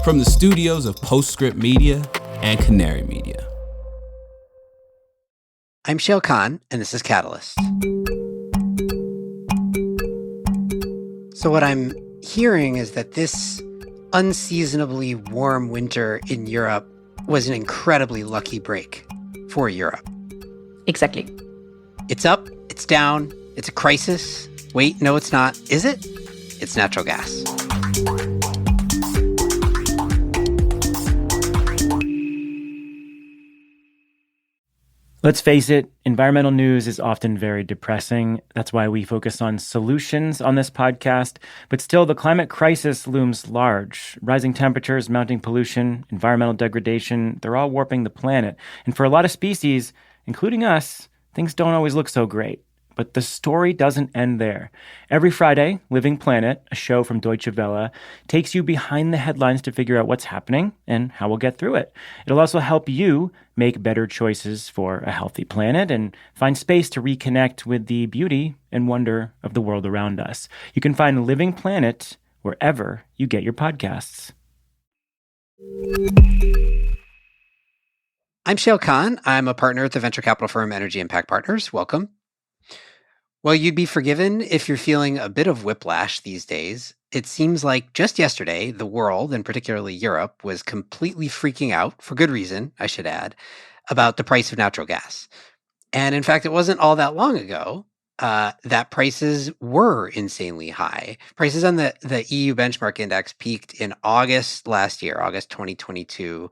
From the studios of Postscript Media and Canary Media. I'm Shail Khan, and this is Catalyst. So what I'm hearing is that this unseasonably warm winter in Europe was an incredibly lucky break for Europe. Exactly. It's up, it's down, it's a crisis. Wait, no, it's not. Is it? It's natural gas. Let's face it, environmental news is often very depressing. That's why we focus on solutions on this podcast. But still, the climate crisis looms large. Rising temperatures, mounting pollution, environmental degradation, they're all warping the planet. And for a lot of species, including us, things don't always look so great. But the story doesn't end there. Every Friday, Living Planet, a show from Deutsche Welle, takes you behind the headlines to figure out what's happening and how we'll get through it. It'll also help you make better choices for a healthy planet and find space to reconnect with the beauty and wonder of the world around us. You can find Living Planet wherever you get your podcasts. I'm Shail Khan. I'm a partner at the venture capital firm Energy Impact Partners. Welcome. Well, you'd be forgiven if you're feeling a bit of whiplash these days. It seems like just yesterday, the world, and particularly Europe, was completely freaking out, for good reason, I should add, about the price of natural gas. And in fact, it wasn't all that long ago that prices were insanely high. Prices on the EU benchmark index peaked in August last year, August 2022,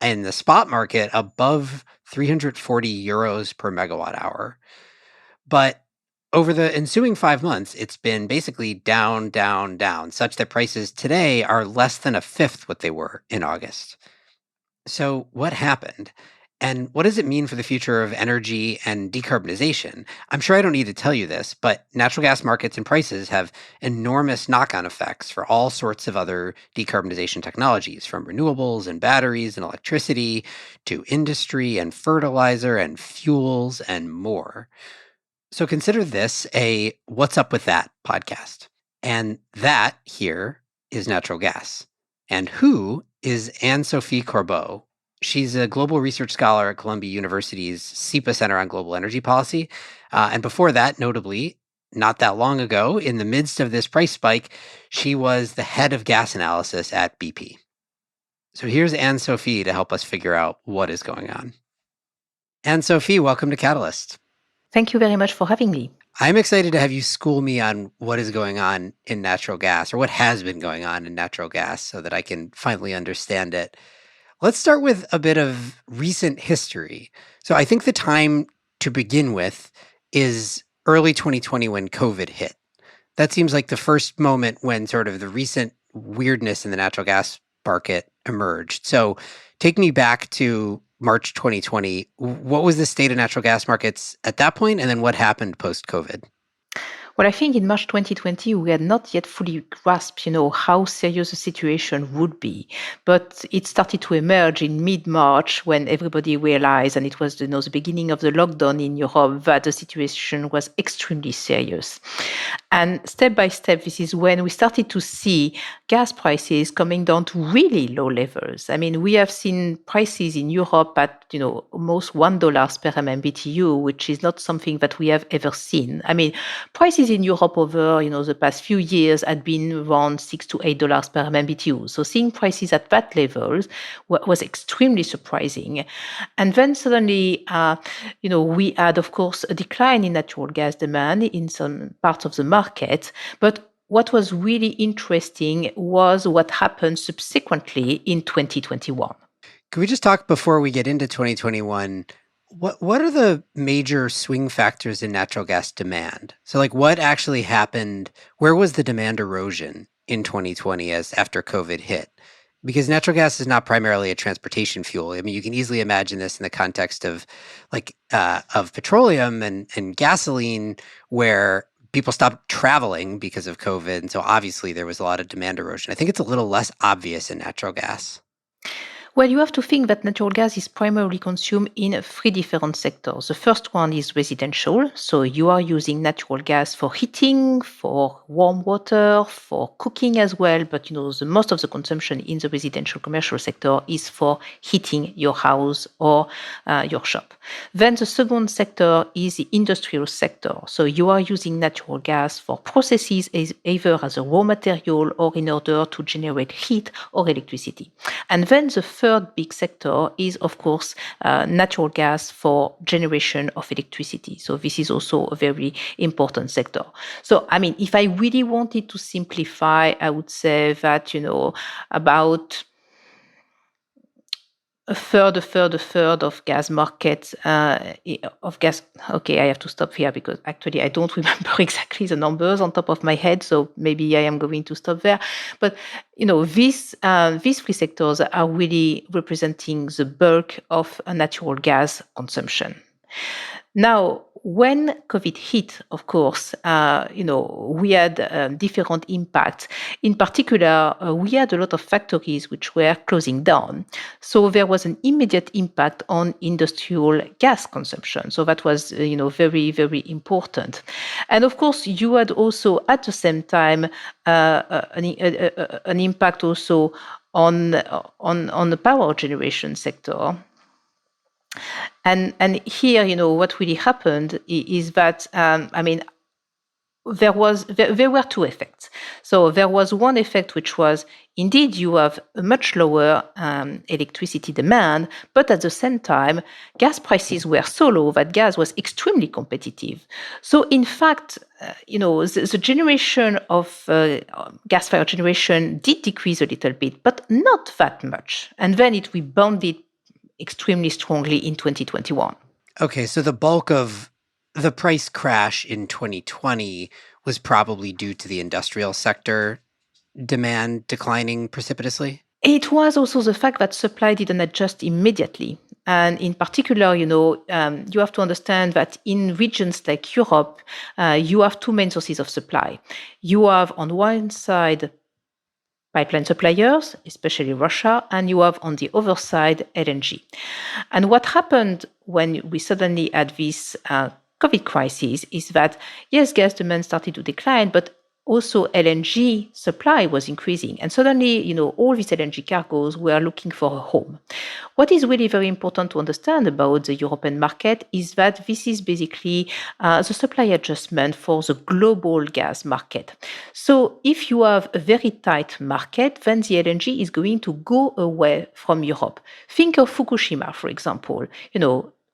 in the spot market above 340 euros per megawatt hour. But over the ensuing 5 months, it's been basically down, down, down, such that prices today are less than a fifth what they were in August. So what happened? And what does it mean for the future of energy and decarbonization? I'm sure I don't need to tell you this, but natural gas markets and prices have enormous knock-on effects for all sorts of other decarbonization technologies, from renewables and batteries and electricity to industry and fertilizer and fuels and more. So consider this a What's Up With That podcast. And that here is natural gas. And who is Anne-Sophie Corbeau? She's a global research scholar at Columbia University's SEPA Center on Global Energy Policy. And before that, notably, not that long ago, in the midst of this price spike, she was the head of gas analysis at BP. So here's Anne-Sophie to help us figure out what is going on. Anne-Sophie, welcome to Catalyst. Thank you very much for having me. I'm excited to have you school me on what is going on in natural gas, or what has been going on in natural gas, so that I can finally understand it. Let's start with a bit of recent history. So I think the time to begin with is early 2020 when COVID hit. That seems like the first moment when sort of the recent weirdness in the natural gas market emerged. So take me back to March 2020. What was the state of natural gas markets at that point, and then what happened post-COVID? Well, I think in March 2020, we had not yet fully grasped, how serious the situation would be. But it started to emerge in mid-March when everybody realized, and it was the beginning of the lockdown in Europe, that the situation was extremely serious. And step by step, this is when we started to see gas prices coming down to really low levels. I mean, we have seen prices in Europe at, almost $1 per MMBTU, which is not something that we have ever seen. I mean, prices in Europe over, the past few years had been around $6 to $8 per MMBTU. So seeing prices at that level was extremely surprising. And then suddenly, we had, of course, a decline in natural gas demand in some parts of the market. But what was really interesting was what happened subsequently in 2021. Can we just talk before we get into 2021? What are the major swing factors in natural gas demand? So what actually happened? Where was the demand erosion in 2020 after COVID hit? Because natural gas is not primarily a transportation fuel. I mean, you can easily imagine this in the context of petroleum and gasoline, where people stopped traveling because of COVID. And so obviously there was a lot of demand erosion. I think it's a little less obvious in natural gas. Well, you have to think that natural gas is primarily consumed in three different sectors. The first one is residential. So you are using natural gas for heating, for warm water, for cooking as well. But the most of the consumption in the residential commercial sector is for heating your house or your shop. Then the second sector is the industrial sector. So you are using natural gas for processes either as a raw material or in order to generate heat or electricity. And then the third big sector is, of course, natural gas for generation of electricity. So this is also a very important sector. So, if I really wanted to simplify, I would say that, about a third of gas markets of gas. Okay, I have to stop here because actually I don't remember exactly the numbers on top of my head, so maybe I am going to stop there. But these three sectors are really representing the bulk of natural gas consumption. Now, when COVID hit, of course, we had different impacts. In particular, we had a lot of factories which were closing down. So there was an immediate impact on industrial gas consumption. So that was, very, very important. And of course, you had also at the same time an impact also on the power generation sector. And here, what really happened is that, there were two effects. So there was one effect, which was indeed you have a much lower electricity demand, but at the same time, gas prices were so low that gas was extremely competitive. So in fact, the generation of gas-fired generation did decrease a little bit, but not that much. And then it rebounded extremely strongly in 2021. Okay, so the bulk of the price crash in 2020 was probably due to the industrial sector demand declining precipitously? It was also the fact that supply didn't adjust immediately. And in particular, you have to understand that in regions like Europe, you have two main sources of supply. You have on one side pipeline suppliers, especially Russia, and you have on the other side LNG. And what happened when we suddenly had this COVID crisis is that, yes, gas demand started to decline, but also LNG supply was increasing. And suddenly, all these LNG cargoes were looking for a home. What is really very important to understand about the European market is that this is basically the supply adjustment for the global gas market. So if you have a very tight market, then the LNG is going to go away from Europe. Think of Fukushima, for example.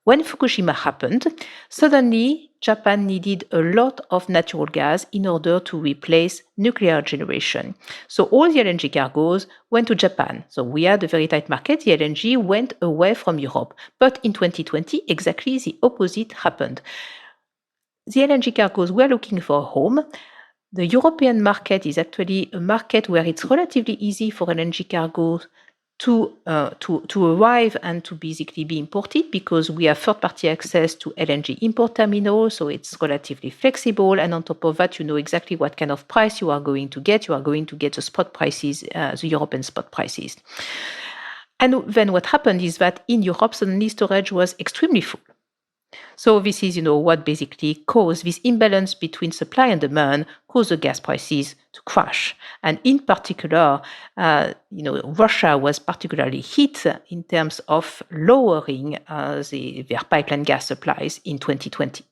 When Fukushima happened, suddenly Japan needed a lot of natural gas in order to replace nuclear generation. So all the LNG cargoes went to Japan. So we had a very tight market. The LNG went away from Europe. But in 2020, exactly the opposite happened. The LNG cargoes were looking for a home. The European market is actually a market where it's relatively easy for LNG cargoes to arrive and to basically be imported because we have third-party access to LNG import terminals, so it's relatively flexible. And on top of that, you know exactly what kind of price you are going to get. You are going to get the spot prices, the European spot prices. And then what happened is that in Europe, suddenly storage was extremely full. So this is, what basically caused this imbalance between supply and demand, caused the gas prices to crash. And in particular, Russia was particularly hit in terms of lowering their pipeline gas supplies in 2020.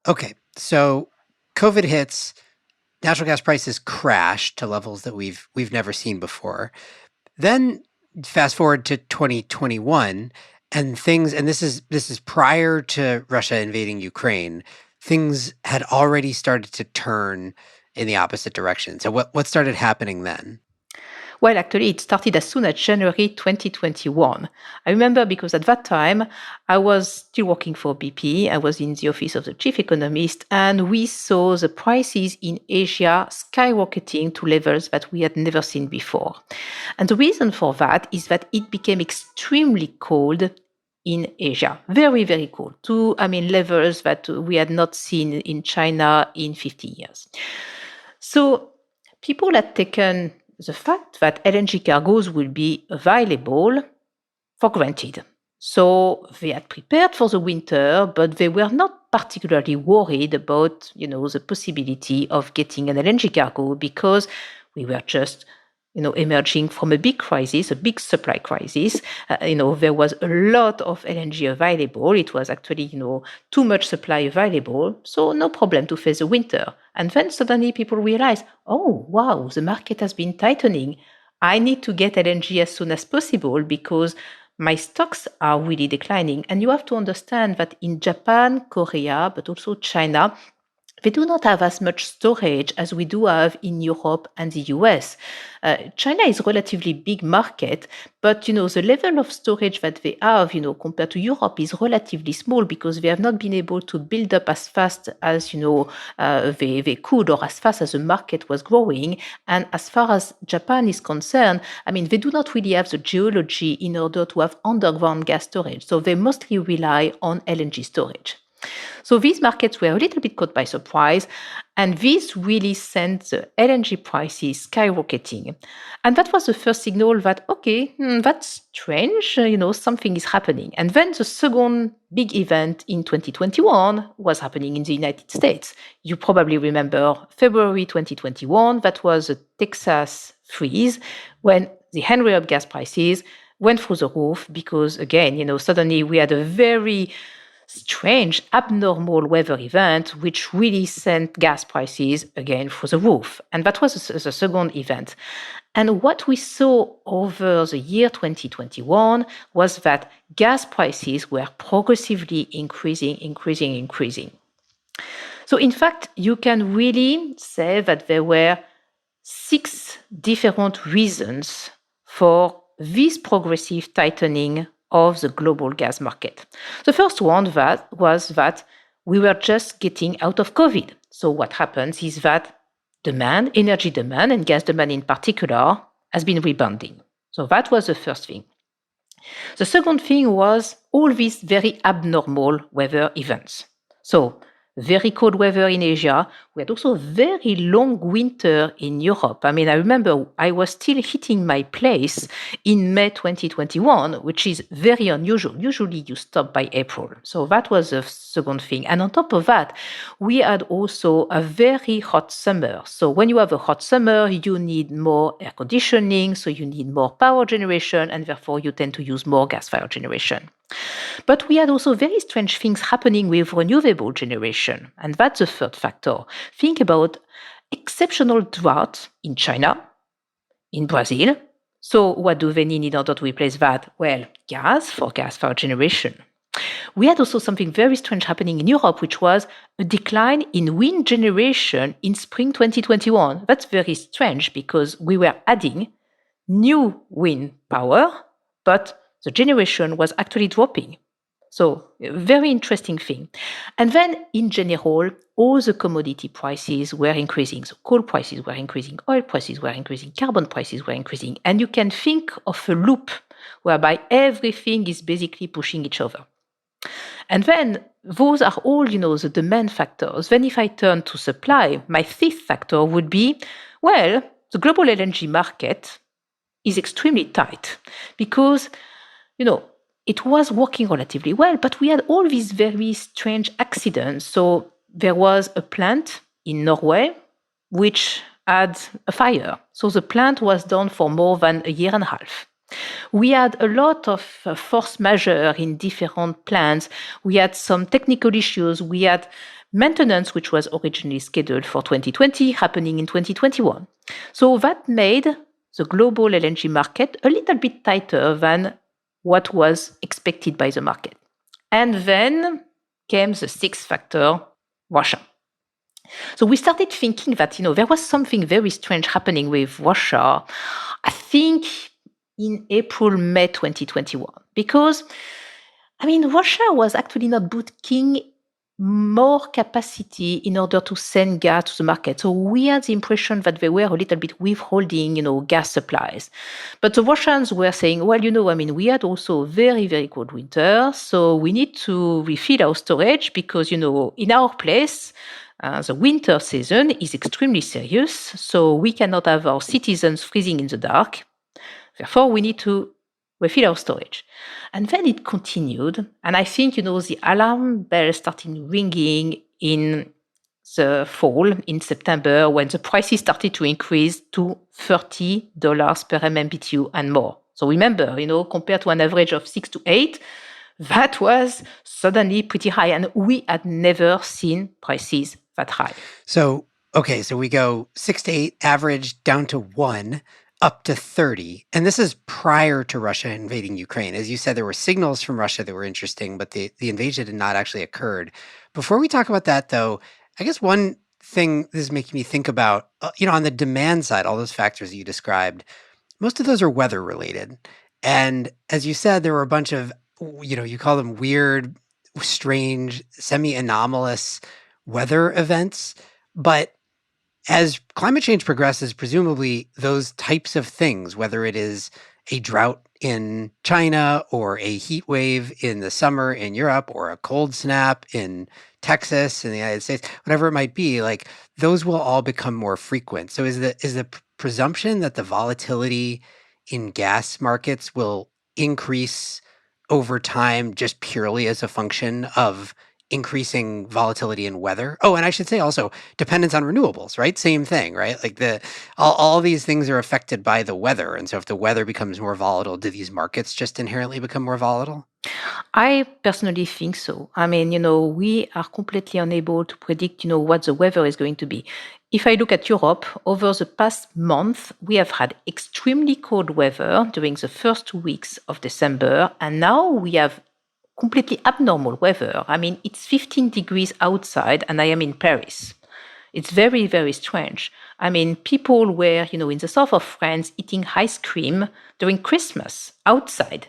Okay, so COVID hits, natural gas prices crash to levels that we've never seen before. Then fast forward to 2021. And this is prior to Russia invading Ukraine, things had already started to turn in the opposite direction. So what started happening then? Well, actually, it started as soon as January 2021. I remember because at that time, I was still working for BP. I was in the office of the chief economist, and we saw the prices in Asia skyrocketing to levels that we had never seen before. And the reason for that is that it became extremely cold in Asia, very, very cold, to levels that we had not seen in China in 50 years. So people had taken the fact that LNG cargoes will be available for granted. So they had prepared for the winter, but they were not particularly worried about, the possibility of getting an LNG cargo because we were just, emerging from a big crisis, a big supply crisis. There was a lot of LNG available. It was actually, too much supply available. So no problem to face the winter. And then suddenly people realize, oh, wow, the market has been tightening. I need to get LNG as soon as possible because my stocks are really declining. And you have to understand that in Japan, Korea, but also China, they do not have as much storage as we do have in Europe and the US. China is a relatively big market, but the level of storage that they have, compared to Europe is relatively small because they have not been able to build up as fast as they could or as fast as the market was growing. And as far as Japan is concerned, they do not really have the geology in order to have underground gas storage. So they mostly rely on LNG storage. So these markets were a little bit caught by surprise, and this really sent the LNG prices skyrocketing. And that was the first signal that, okay, that's strange, something is happening. And then the second big event in 2021 was happening in the United States. You probably remember February 2021, that was a Texas freeze when the Henry Hub gas prices went through the roof because, again, suddenly we had a very strange, abnormal weather event, which really sent gas prices again through the roof. And that was the second event. And what we saw over the year 2021 was that gas prices were progressively increasing. So in fact, you can really say that there were 6 different reasons for this progressive tightening of the global gas market. The first one was that we were just getting out of COVID. So what happens is that demand, energy demand and gas demand in particular, has been rebounding. So that was the first thing. The second thing was all these very abnormal weather events. So very cold weather in Asia. We had also a very long winter in Europe. I remember I was still hitting my place in May 2021, which is very unusual. Usually you stop by April. So that was the second thing. And on top of that, we had also a very hot summer. So when you have a hot summer, you need more air conditioning, so you need more power generation, and therefore you tend to use more gas-fired generation. But we had also very strange things happening with renewable generation. And that's the third factor. Think about exceptional drought in China, in Brazil. So what do they need in order to replace that? Well, gas for gas-fired generation. We had also something very strange happening in Europe, which was a decline in wind generation in spring 2021. That's very strange because we were adding new wind power, but the generation was actually dropping. So a very interesting thing. And then in general, all the commodity prices were increasing. So coal prices were increasing, oil prices were increasing, carbon prices were increasing. And you can think of a loop whereby everything is basically pushing each other. And then those are all, the demand factors. Then if I turn to supply, my fifth factor would be, well, the global LNG market is extremely tight because it was working relatively well, but we had all these very strange accidents. So there was a plant in Norway which had a fire. So the plant was down for more than a year and a half. We had a lot of force majeure in different plants. We had some technical issues. We had maintenance, which was originally scheduled for 2020, happening in 2021. So that made the global LNG market a little bit tighter than what was expected by the market. And then came the sixth factor, Russia. So we started thinking that, there was something very strange happening with Russia, I think in April, May 2021, because, Russia was actually not booking more capacity in order to send gas to the market. So we had the impression that they were a little bit withholding, gas supplies. But the Russians were saying, well, we had also very, very cold winter. So we need to refill our storage because, in our place, The winter season is extremely serious, so we cannot have our citizens freezing in the dark. Therefore, we need to refill our storage. And then it continued. And I think, the alarm bell started ringing in the fall, in September, when the prices started to increase to $30 per MMBTU and more. So remember, compared to an average of 6 to 8, that was suddenly pretty high. And we had never seen prices that high. So we go 6 to 8 average down to 1, up to 30. And this is prior to Russia invading Ukraine. As you said, there were signals from Russia that were interesting, but the invasion had not actually occurred. Before we talk about that, though, I guess one thing this is making me think about, on the demand side, all those factors that you described, most of those are weather related. And as you said, there were a bunch of, you call them weird, strange, semi-anomalous weather events. But as climate change progresses, presumably those types of things, whether it is a drought in China or a heat wave in the summer in Europe or a cold snap in Texas in the United States, whatever it might be, like those will all become more frequent. So is the presumption that the volatility in gas markets will increase over time just purely as a function of increasing volatility in weather? Oh, and I should say also dependence on renewables, right? Same thing, right? Like all these things are affected by the weather. And so if the weather becomes more volatile, do these markets just inherently become more volatile? I personally think so. I mean, we are completely unable to predict, what the weather is going to be. If I look at Europe, over the past month, we have had extremely cold weather during the first 2 weeks of December, and now we have completely abnormal weather. I mean, it's 15 degrees outside, and I am in Paris. It's very, very strange. I mean, people were, in the south of France eating ice cream during Christmas outside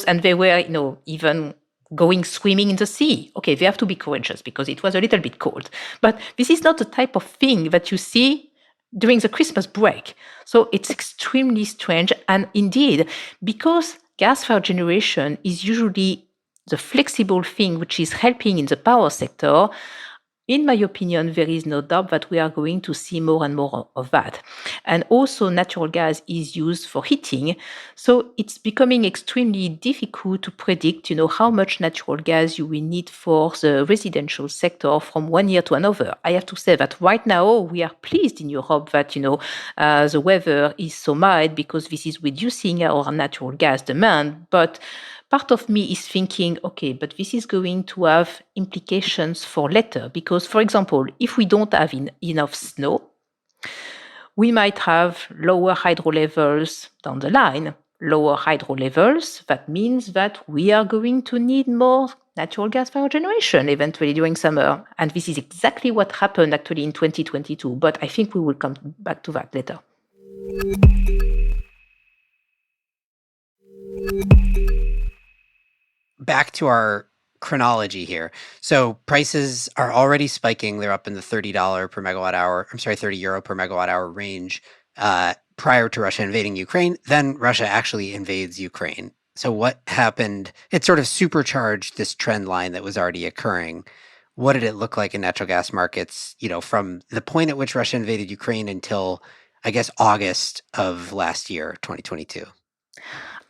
and they were, even going swimming in the sea. Okay, they have to be courageous because it was a little bit cold. But this is not the type of thing that you see during the Christmas break. So it's extremely strange. And indeed, because gas-fired generation is usually the flexible thing which is helping in the power sector, in my opinion, there is no doubt that we are going to see more and more of that. And also natural gas is used for heating. So it's becoming extremely difficult to predict, how much natural gas you will need for the residential sector from one year to another. I have to say that right now we are pleased in Europe that, the weather is so mild because this is reducing our natural gas demand. But part of me is thinking, okay, but this is going to have implications for later. Because, for example, if we don't have enough snow, we might have lower hydro levels down the line. Lower hydro levels, that means that we are going to need more natural gas power generation eventually during summer. And this is exactly what happened actually in 2022. But I think we will come back to that later. Back to our chronology here. So prices are already spiking. They're up in the $30 per megawatt hour. I'm sorry, 30 euro per megawatt hour range prior to Russia invading Ukraine. Then Russia actually invades Ukraine. So what happened? It sort of supercharged this trend line that was already occurring. What did it look like in natural gas markets, from the point at which Russia invaded Ukraine until, I guess, August of last year, 2022?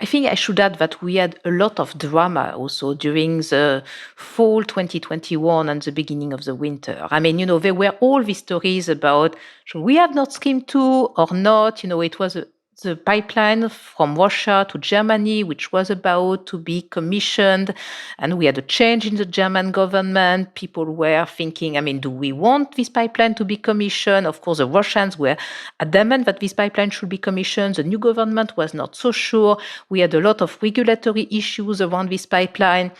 I think I should add that we had a lot of drama also during the fall 2021 and the beginning of the winter. I mean, there were all these stories about should we have Nord Stream 2 or not? It was the pipeline from Russia to Germany, which was about to be commissioned. And we had a change in the German government. People were thinking, do we want this pipeline to be commissioned? Of course, the Russians were adamant that this pipeline should be commissioned. The new government was not so sure. We had a lot of regulatory issues around this pipeline.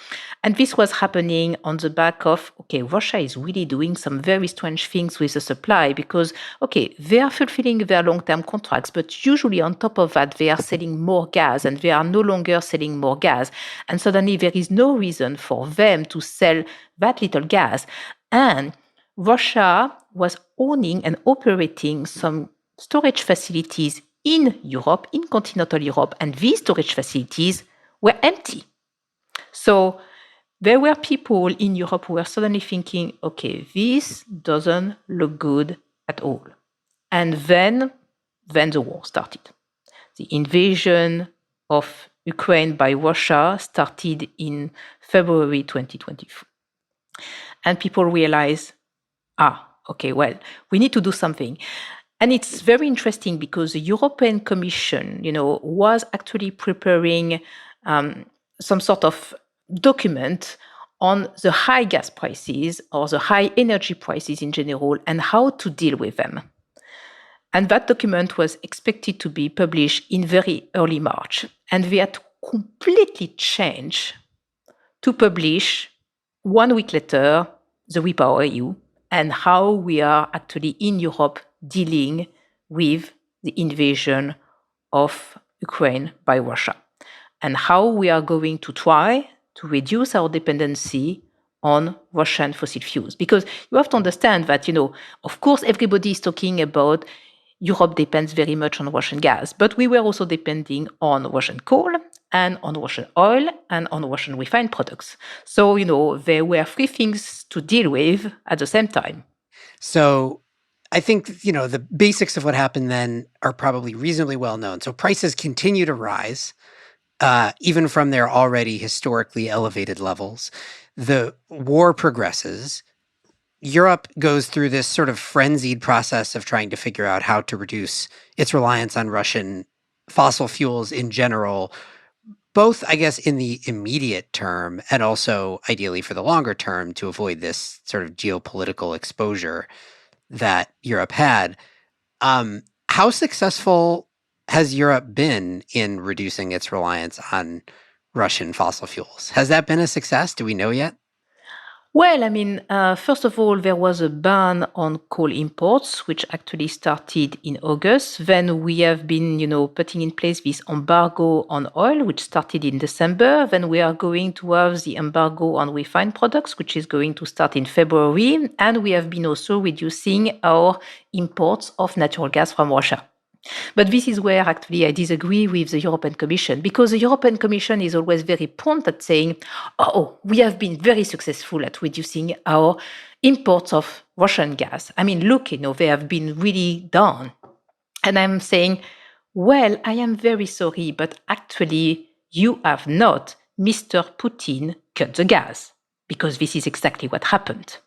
And this was happening on the back of, Russia is really doing some very strange things with the supply because, they are fulfilling their long-term contracts, but usually on top of that, they are selling more gas and they are no longer selling more gas. And suddenly there is no reason for them to sell that little gas. And Russia was owning and operating some storage facilities in Europe, in continental Europe, and these storage facilities were empty. So there were people in Europe who were suddenly thinking, okay, this doesn't look good at all. And then the war started. The invasion of Ukraine by Russia started in February 2024. And people realized, okay, well, we need to do something. And it's very interesting because the European Commission, was actually preparing some sort of document on the high gas prices or the high energy prices in general and how to deal with them. And that document was expected to be published in very early March. And they had to completely change to publish 1 week later the REPowerEU and how we are actually in Europe dealing with the invasion of Ukraine by Russia and how we are going to try to reduce our dependency on Russian fossil fuels. Because you have to understand that, of course, everybody is talking about Europe depends very much on Russian gas, but we were also depending on Russian coal and on Russian oil and on Russian refined products. So, there were three things to deal with at the same time. So I think, the basics of what happened then are probably reasonably well known. So prices continue to rise, even from their already historically elevated levels. The war progresses. Europe goes through this sort of frenzied process of trying to figure out how to reduce its reliance on Russian fossil fuels in general, both, I guess, in the immediate term and also ideally for the longer term to avoid this sort of geopolitical exposure that Europe had. How successful has Europe been in reducing its reliance on Russian fossil fuels? Has that been a success? Do we know yet? Well, first of all, there was a ban on coal imports, which actually started in August. Then we have been, putting in place this embargo on oil, which started in December. Then we are going to have the embargo on refined products, which is going to start in February. And we have been also reducing our imports of natural gas from Russia. But this is where actually I disagree with the European Commission, because the European Commission is always very prompt at saying, we have been very successful at reducing our imports of Russian gas. Look, they have been really done. And I'm saying, well, I am very sorry, but actually you have not, Mr. Putin, cut the gas, because this is exactly what happened.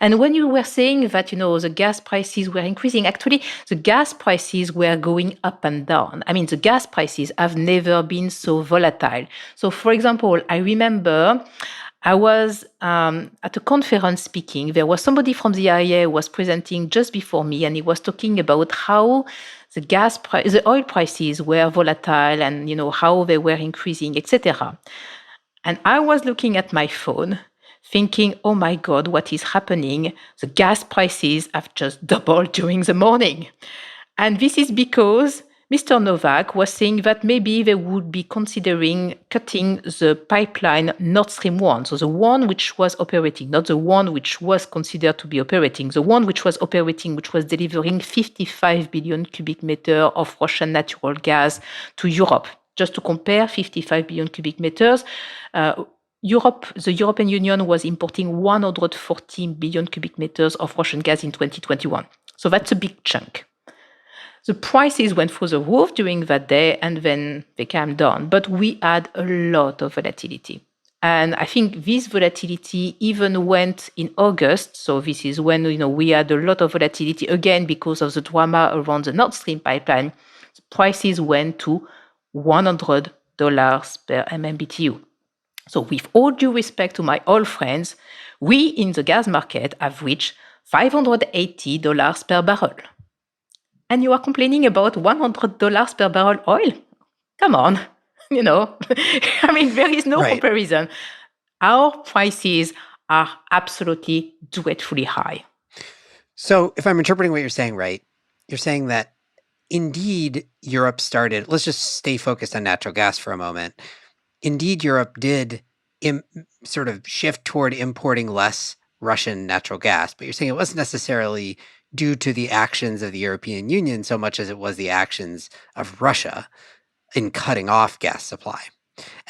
And when you were saying that, the gas prices were increasing, actually, the gas prices were going up and down. The gas prices have never been so volatile. So, for example, I remember I was at a conference speaking. There was somebody from the IEA who was presenting just before me, and he was talking about how the oil prices were volatile and, how they were increasing, etc. And I was looking at my phone thinking, oh my God, what is happening? The gas prices have just doubled during the morning. And this is because Mr. Novak was saying that maybe they would be considering cutting the pipeline Nord Stream 1. So the one which was operating, not the one which was considered to be operating, the one which was operating, which was delivering 55 billion cubic meters of Russian natural gas to Europe. Just to compare, 55 billion cubic meters, the European Union was importing 114 billion cubic meters of Russian gas in 2021. So that's a big chunk. The prices went through the roof during that day and then they came down. But we had a lot of volatility. And I think this volatility even went in August. So this is when we had a lot of volatility, again, because of the drama around the Nord Stream pipeline. The prices went to $100 per MMBTU. So with all due respect to my oil friends, we in the gas market have reached $580 per barrel. And you are complaining about $100 per barrel oil? Come on, there is no comparison. Our prices are absolutely dreadfully high. So if I'm interpreting what you're saying right, you're saying that indeed Europe started, let's just stay focused on natural gas for a moment. Indeed, Europe did sort of shift toward importing less Russian natural gas, but you're saying it wasn't necessarily due to the actions of the European Union so much as it was the actions of Russia in cutting off gas supply.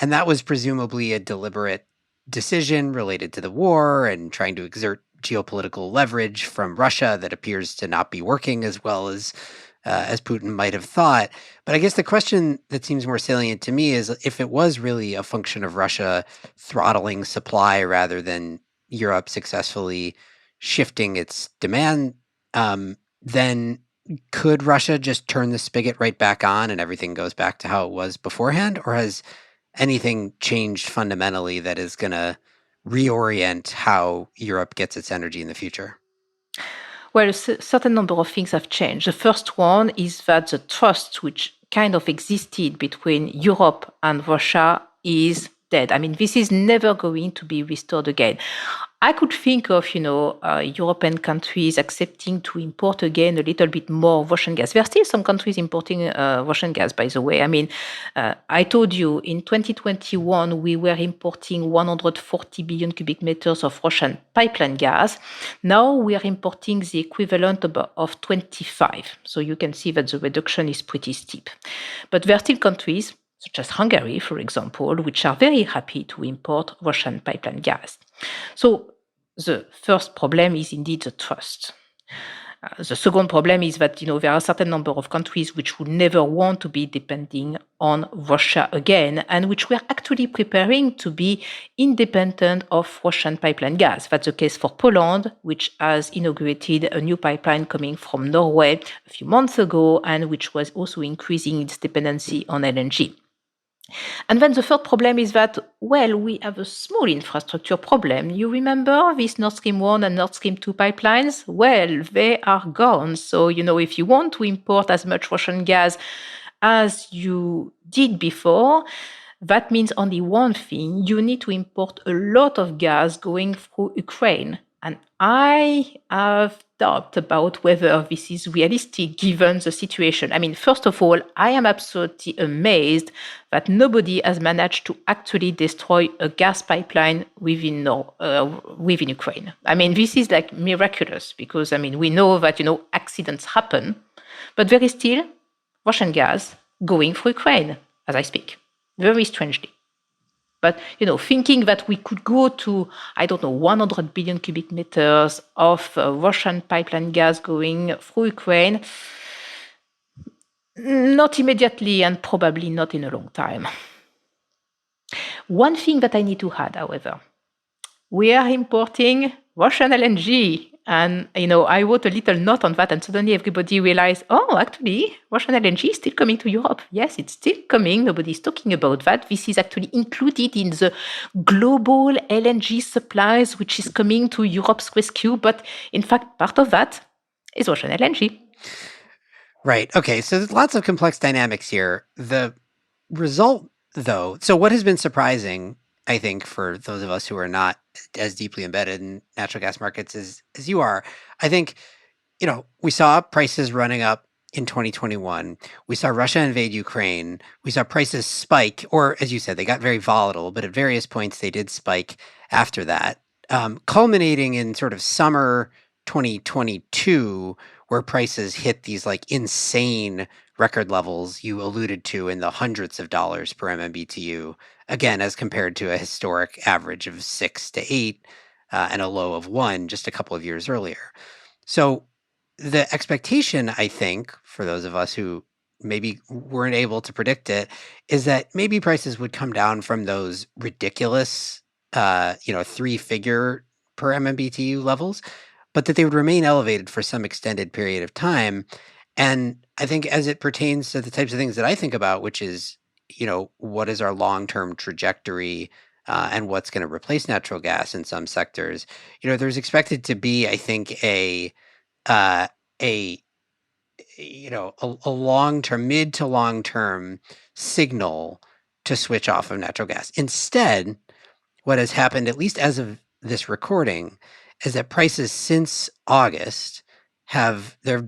And that was presumably a deliberate decision related to the war and trying to exert geopolitical leverage from Russia that appears to not be working as well as Putin might have thought. But I guess the question that seems more salient to me is if it was really a function of Russia throttling supply rather than Europe successfully shifting its demand, then could Russia just turn the spigot right back on and everything goes back to how it was beforehand? Or has anything changed fundamentally that is going to reorient how Europe gets its energy in the future? Well, a certain number of things have changed. The first one is that the trust which kind of existed between Europe and Russia is dead. I mean, this is never going to be restored again. I could think of, European countries accepting to import again a little bit more Russian gas. There are still some countries importing Russian gas, by the way. I mean, I told you in 2021, we were importing 140 billion cubic meters of Russian pipeline gas. Now we are importing the equivalent of 25. So you can see that the reduction is pretty steep. But there are still countries, such as Hungary, for example, which are very happy to import Russian pipeline gas. So the first problem is indeed the trust. The second problem is that there are a certain number of countries which would never want to be depending on Russia again, and which were actually preparing to be independent of Russian pipeline gas. That's the case for Poland, which has inaugurated a new pipeline coming from Norway a few months ago, and which was also increasing its dependency on LNG. And then the third problem is that, well, we have a small infrastructure problem. You remember these Nord Stream 1 and Nord Stream 2 pipelines? Well, they are gone. So, if you want to import as much Russian gas as you did before, that means only one thing. You need to import a lot of gas going through Ukraine. And I have doubt about whether this is realistic given the situation. I mean, first of all, I am absolutely amazed that nobody has managed to actually destroy a gas pipeline within Ukraine. I mean, this is like miraculous because, we know that, accidents happen, but there is still Russian gas going through Ukraine as I speak, very strangely. But, thinking that we could go to, 100 billion cubic meters of Russian pipeline gas going through Ukraine, not immediately and probably not in a long time. One thing that I need to add, however, we are importing Russian LNG. And, I wrote a little note on that and suddenly everybody realized, actually, Russian LNG is still coming to Europe. Yes, it's still coming. Nobody's talking about that. This is actually included in the global LNG supplies, which is coming to Europe's rescue. But in fact, part of that is Russian LNG. Right. Okay. So there's lots of complex dynamics here. The result, though, so what has been surprising, I think, for those of us who are not as deeply embedded in natural gas markets as you are, I think, we saw prices running up in 2021. We saw Russia invade Ukraine. We saw prices spike, or as you said, they got very volatile, but at various points they did spike after that, culminating in sort of summer 2022, where prices hit these like insane record levels you alluded to in the hundreds of dollars per MMBTU, again, as compared to a historic average of 6 to 8 and a low of 1 just a couple of years earlier. So the expectation, I think, for those of us who maybe weren't able to predict it, is that maybe prices would come down from those ridiculous, 3-figure per MMBTU levels, but that they would remain elevated for some extended period of time. And I think as it pertains to the types of things that I think about, which is, what is our long-term trajectory and what's going to replace natural gas in some sectors, there's expected to be, I think, a long-term, mid to long-term signal to switch off of natural gas. Instead, what has happened, at least as of this recording, is that prices since August there's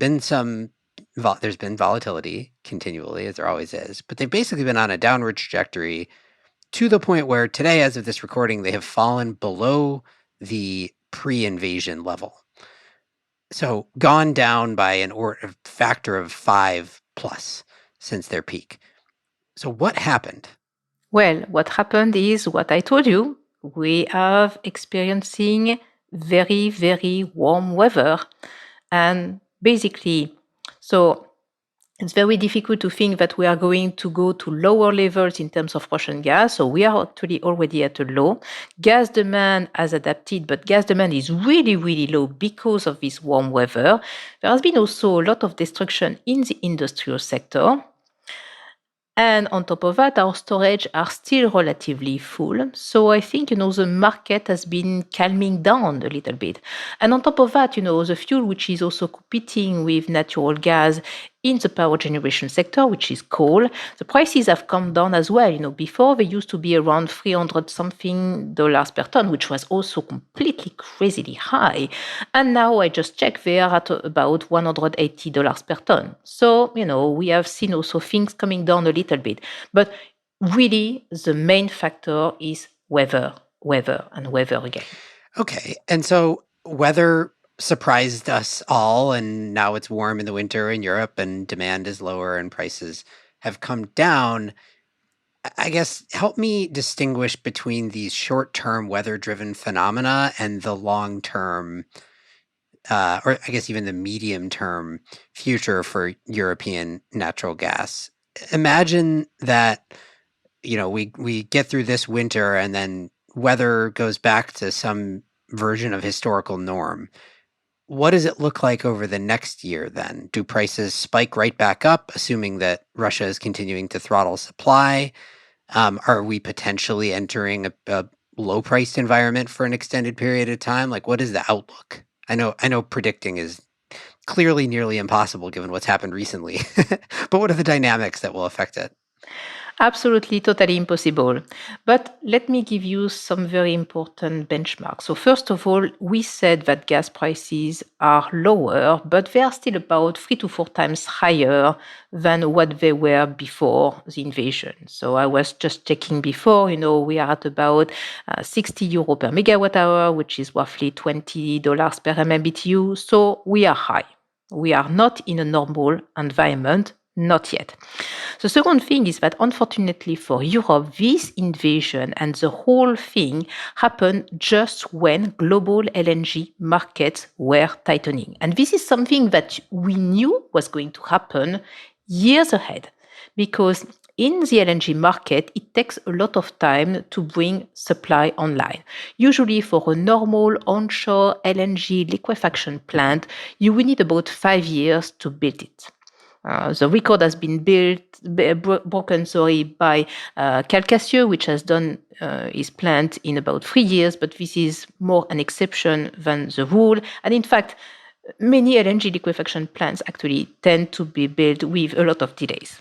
been volatility continually, as there always is, but they've basically been on a downward trajectory to the point where today, as of this recording, they have fallen below the pre-invasion level. So gone down by a factor of 5 plus since their peak. So what happened? Well, what happened is what I told you. we are experiencing very, very warm weather. And basically, so it's very difficult to think that we are going to go to lower levels in terms of Russian gas. So we are actually already at a low. Gas demand has adapted, but gas demand is really, really low because of this warm weather. There has been also a lot of destruction in the industrial sector. And on top of that, our storage are still relatively full. So I think, the market has been calming down a little bit. And on top of that, the fuel, which is also competing with natural gas in the power generation sector, which is coal, the prices have come down as well. Before they used to be around 300 something dollars per ton, which was also completely crazily high. And now I just checked, they are at about $180 per ton. So, we have seen also things coming down a little bit. But really, the main factor is weather, and weather again. Okay. And so weather surprised us all, and now it's warm in the winter in Europe, and demand is lower and prices have come down. I guess help me distinguish between these short-term weather-driven phenomena and the long-term, or I guess even the medium-term future for European natural gas. Imagine that, we get through this winter and then weather goes back to some version of historical norm. What does it look like over the next year then? Do prices spike right back up, assuming that Russia is continuing to throttle supply? Are we potentially entering a low-priced environment for an extended period of time? Like, what is the outlook? I know predicting is clearly nearly impossible given what's happened recently, but what are the dynamics that will affect it? Absolutely, totally impossible. But let me give you some very important benchmarks. So first of all, we said that gas prices are lower, but they are still about 3 to 4 times higher than what they were before the invasion. So I was just checking before, we are at about 60 euro per megawatt hour, which is roughly $20 per MMBTU. So we are high. We are not in a normal environment, not yet. The second thing is that unfortunately for Europe, this invasion and the whole thing happened just when global LNG markets were tightening. And this is something that we knew was going to happen years ahead, because in the LNG market, it takes a lot of time to bring supply online. Usually for a normal onshore LNG liquefaction plant, you will need about 5 years to build it. The record has been broken by Calcasieu, which has done his plant in about 3 years, but this is more an exception than the rule. And in fact, many LNG liquefaction plants actually tend to be built with a lot of delays.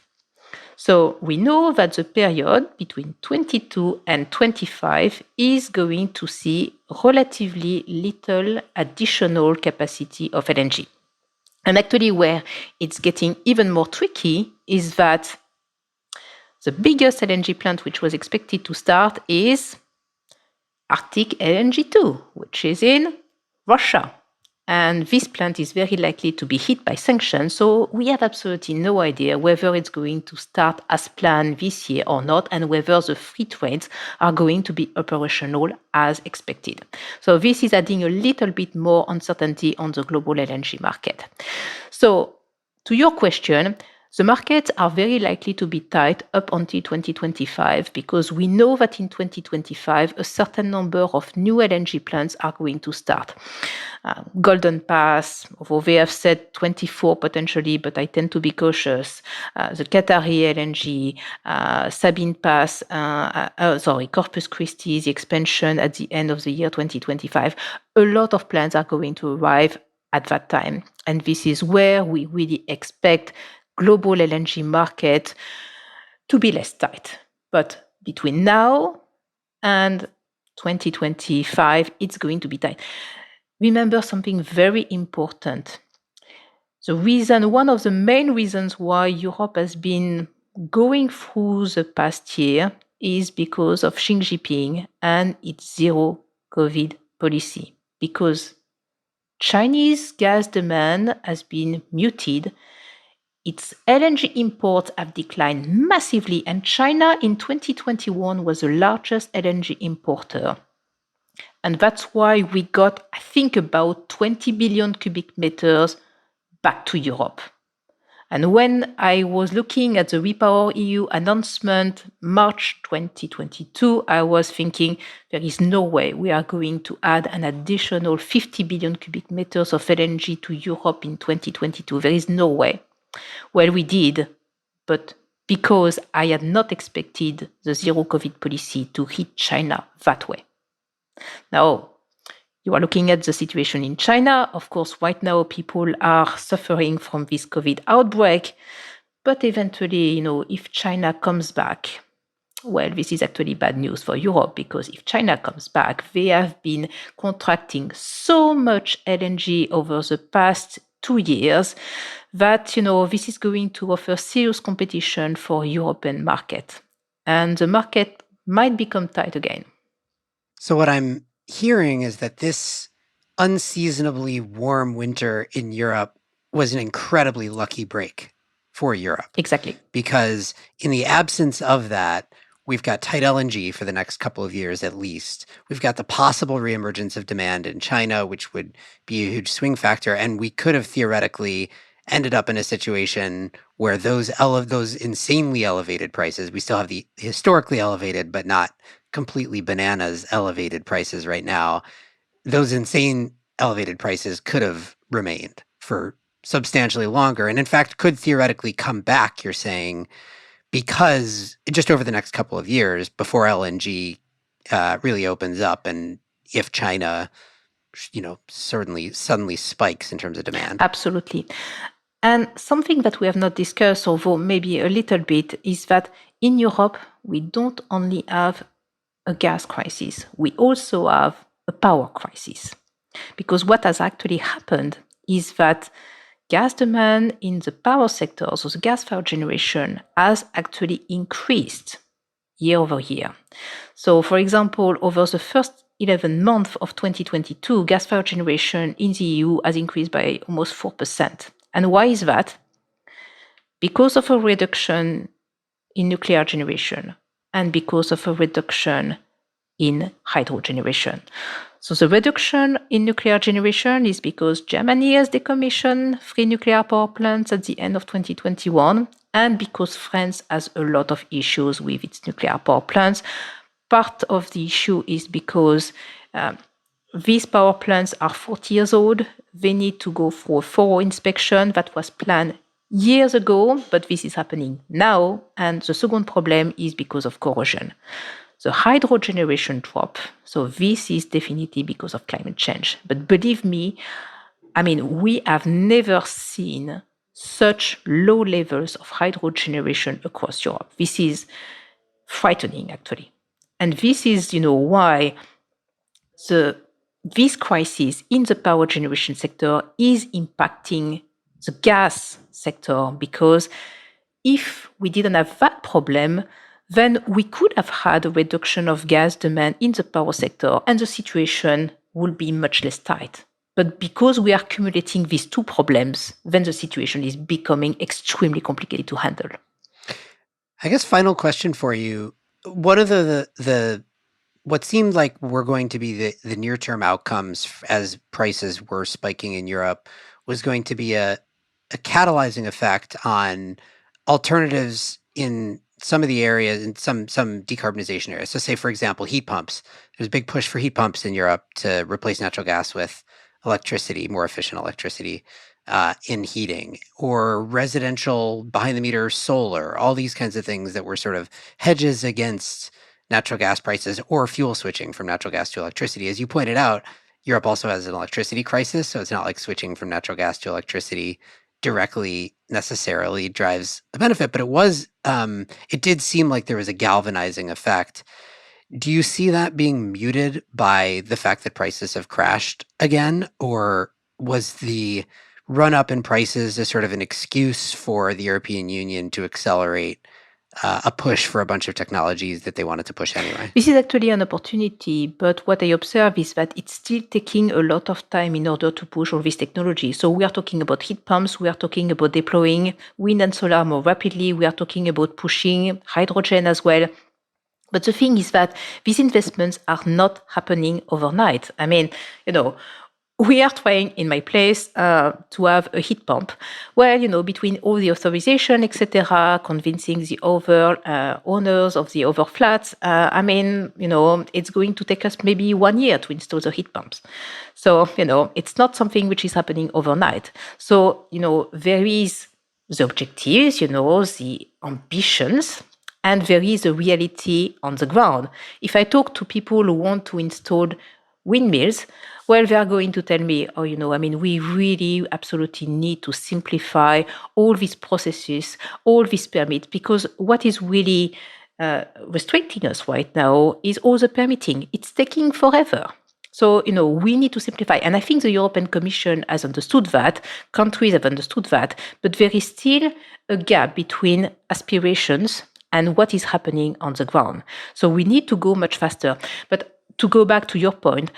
So we know that the period between 22 and 25 is going to see relatively little additional capacity of LNG. And actually, where it's getting even more tricky is that the biggest LNG plant which was expected to start is Arctic LNG 2, which is in Russia. And this plant is very likely to be hit by sanctions. So we have absolutely no idea whether it's going to start as planned this year or not, and whether the free trades are going to be operational as expected. So this is adding a little bit more uncertainty on the global LNG market. So to your question, the markets are very likely to be tight up until 2025, because we know that in 2025, a certain number of new LNG plants are going to start. Golden Pass, although they have said 24 potentially, but I tend to be cautious. The Qatari LNG, Sabine Pass, Corpus Christi, the expansion at the end of the year 2025. A lot of plants are going to arrive at that time. And this is where we really expect global LNG market to be less tight. But between now and 2025, it's going to be tight. Remember something very important. One of the main reasons why Europe has been going through the past year is because of Xi Jinping and its zero COVID policy. Because Chinese gas demand has been muted, its LNG imports have declined massively, and China in 2021 was the largest LNG importer. And that's why we got, I think, about 20 billion cubic meters back to Europe. And when I was looking at the REPowerEU announcement, March 2022, I was thinking there is no way we are going to add an additional 50 billion cubic meters of LNG to Europe in 2022. There is no way. Well, we did, but because I had not expected the zero COVID policy to hit China that way. Now, you are looking at the situation in China. Of course, right now, people are suffering from this COVID outbreak. But eventually, if China comes back, well, this is actually bad news for Europe, because if China comes back, they have been contracting so much LNG over the past 2 years that, this is going to offer serious competition for European market. And the market might become tight again. So what I'm hearing is that this unseasonably warm winter in Europe was an incredibly lucky break for Europe. Exactly. Because in the absence of that, we've got tight LNG for the next couple of years at least. We've got the possible reemergence of demand in China, which would be a huge swing factor. And we could have theoretically ended up in a situation where those insanely elevated prices, we still have the historically elevated, but not completely bananas elevated prices right now. Those insane elevated prices could have remained for substantially longer. And in fact, could theoretically come back, you're saying, because just over the next couple of years before LNG really opens up, and if China, certainly suddenly spikes in terms of demand. Absolutely. And something that we have not discussed, although maybe a little bit, is that in Europe, we don't only have a gas crisis, we also have a power crisis. Because what has actually happened is that gas demand in the power sector, so the gas-fired generation, has actually increased year over year. So, for example, over the first 11 months of 2022, gas-fired generation in the EU has increased by almost 4%. And why is that? Because of a reduction in nuclear generation and because of a reduction in hydro generation. So the reduction in nuclear generation is because Germany has decommissioned 3 nuclear power plants at the end of 2021, and because France has a lot of issues with its nuclear power plants. Part of the issue is because these power plants are 40 years old. They need to go for a thorough inspection that was planned years ago, but this is happening now. And the second problem is because of corrosion. The hydro generation drop. So this is definitely because of climate change. But believe me, we have never seen such low levels of hydro generation across Europe. This is frightening, actually. And this is, why this crisis in the power generation sector is impacting the gas sector, because if we didn't have that problem, then we could have had a reduction of gas demand in the power sector and the situation would be much less tight. But because we are accumulating these two problems, then the situation is becoming extremely complicated to handle. I guess final question for you. What are the what seemed like were going to be the near-term outcomes as prices were spiking in Europe was going to be a catalyzing effect on alternatives in some of the areas, in some decarbonization areas. So say, for example, heat pumps. There's a big push for heat pumps in Europe to replace natural gas with electricity, more efficient electricity in heating, or residential behind-the-meter solar, all these kinds of things that were sort of hedges against natural gas prices or fuel switching from natural gas to electricity. As you pointed out, Europe also has an electricity crisis, so it's not like switching from natural gas to electricity directly necessarily drives a benefit, but it did seem like there was a galvanizing effect. Do you see that being muted by the fact that prices have crashed again, or was the run-up in prices a sort of an excuse for the European Union to accelerate a push for a bunch of technologies that they wanted to push anyway? This is actually an opportunity, but what I observe is that it's still taking a lot of time in order to push all this technology. So we are talking about heat pumps, we are talking about deploying wind and solar more rapidly, we are talking about pushing hydrogen as well. But the thing is that these investments are not happening overnight. I mean, we are trying in my place to have a heat pump where, between all the authorization, etc., convincing the other owners of the other flats, it's going to take us maybe 1 year to install the heat pumps. So, it's not something which is happening overnight. So, there is the objectives, the ambitions, and there is a reality on the ground. If I talk to people who want to install windmills, well, they are going to tell me, we really absolutely need to simplify all these processes, all these permits, because what is really restricting us right now is all the permitting. It's taking forever. So, we need to simplify. And I think the European Commission has understood that, countries have understood that, but there is still a gap between aspirations and what is happening on the ground. So we need to go much faster. But to go back to your point,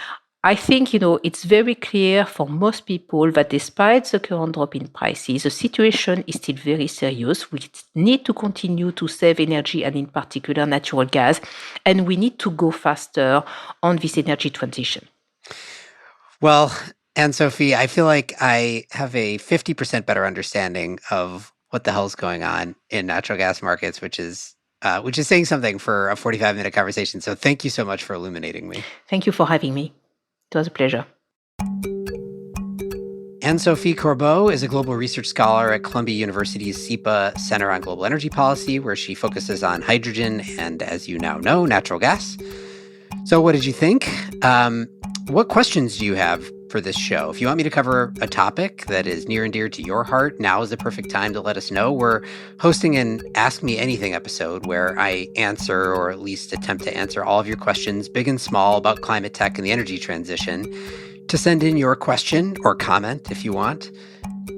I think, it's very clear for most people that despite the current drop in prices, the situation is still very serious. We need to continue to save energy and in particular natural gas, and we need to go faster on this energy transition. Well, Anne-Sophie, I feel like I have a 50% better understanding of what the hell's going on in natural gas markets, which is saying something for a 45-minute conversation. So thank you so much for illuminating me. Thank you for having me. It was a pleasure. Anne-Sophie Corbeau is a global research scholar at Columbia University's SIPA Center on Global Energy Policy, where she focuses on hydrogen and, as you now know, natural gas. So what did you think? What questions do you have for this show? If you want me to cover a topic that is near and dear to your heart, now is the perfect time to let us know. We're hosting an Ask Me Anything episode where I answer, or at least attempt to answer, all of your questions, big and small, about climate tech and the energy transition. To send in your question or comment if you want,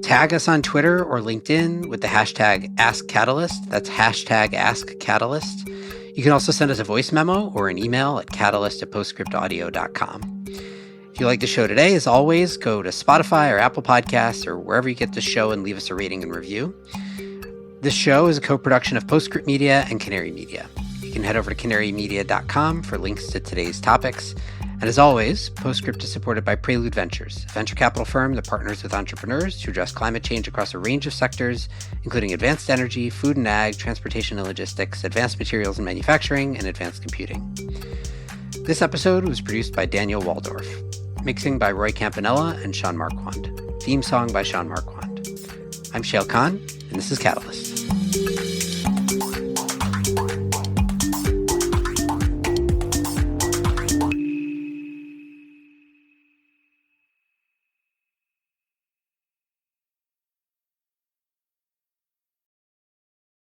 tag us on Twitter or LinkedIn with the hashtag AskCatalyst. That's hashtag AskCatalyst. You can also send us a voice memo or an email at catalyst@postscriptaudio.com. If you like the show today, as always, go to Spotify or Apple Podcasts or wherever you get the show and leave us a rating and review. This show is a co-production of Postscript Media and Canary Media. You can head over to canarymedia.com for links to today's topics. And as always, Postscript is supported by Prelude Ventures, a venture capital firm that partners with entrepreneurs to address climate change across a range of sectors, including advanced energy, food and ag, transportation and logistics, advanced materials and manufacturing, and advanced computing. This episode was produced by Daniel Waldorf. Mixing by Roy Campanella and Sean Marquand. Theme song by Sean Marquand. I'm Shail Khan, and this is Catalyst.